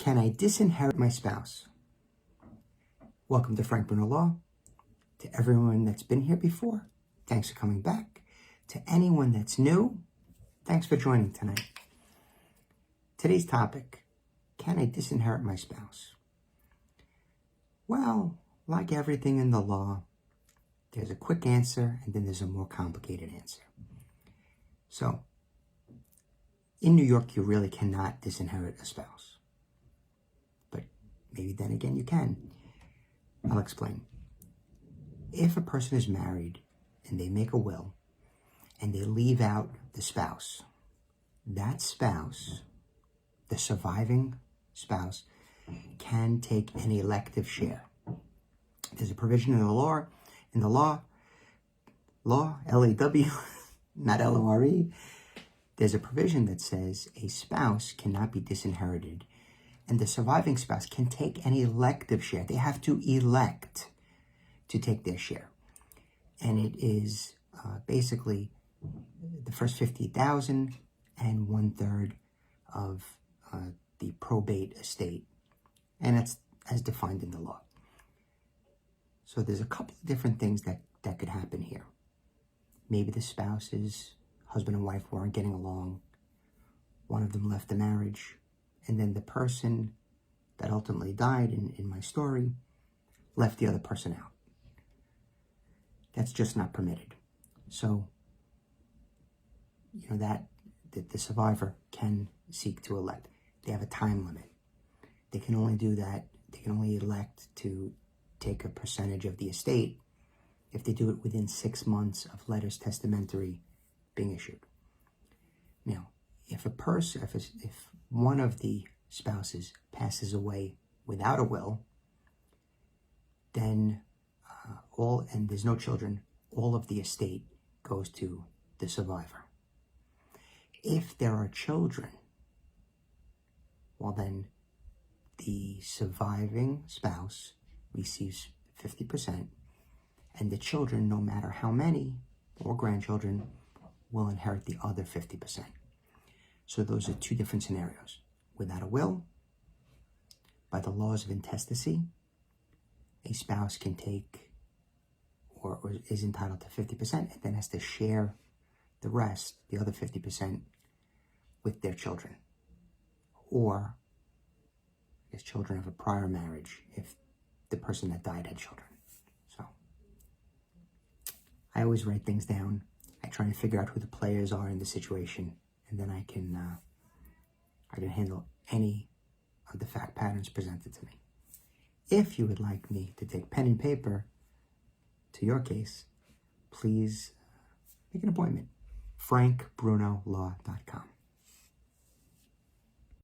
Can I disinherit my spouse? Welcome to Frank Bruno Law. To everyone that's been here before, thanks for coming back. To anyone that's new, thanks for joining tonight. Today's topic, can I disinherit my spouse? Well, like everything in the law, there's a quick answer and then there's a more complicated answer. So, in New York, you really cannot disinherit a spouse. But maybe then again you can. I'll explain. If a person is married and they make a will and they leave out the spouse, that spouse, the surviving spouse, can take an elective share. There's a provision in the law, L-A-W, not L-O-R-E. There's a provision that says a spouse cannot be disinherited and the surviving spouse can take an elective share. They have to elect to take their share. And it is basically the first $50,000 and 1/3 of the probate estate. And that's as defined in the law. So there's a couple of different things that could happen here. Maybe the spouses, husband and wife, weren't getting along. One of them left the marriage. And then the person that ultimately died in my story left the other person out. That's just not permitted. So, that the survivor can seek to elect. They have a time limit. They can only do that. They can only elect to take a percentage of the estate if they do it within 6 months of letters testamentary being issued. Now, if one of the spouses passes away without a will, then and there's no children, all of the estate goes to the survivor. If there are children, well then the surviving spouse receives 50%, and the children, no matter how many, or grandchildren, will inherit the other 50%. So those are two different scenarios. Without a will, by the laws of intestacy, a spouse can take or is entitled to 50% and then has to share the rest, the other 50%, with their children. Or as children of a prior marriage, if the person that died had children. So I always write things down. I try to figure out who the players are in the situation, and then I can handle any of the fact patterns presented to me. If you would like me to take pen and paper to your case, please make an appointment. frankbrunolaw.com.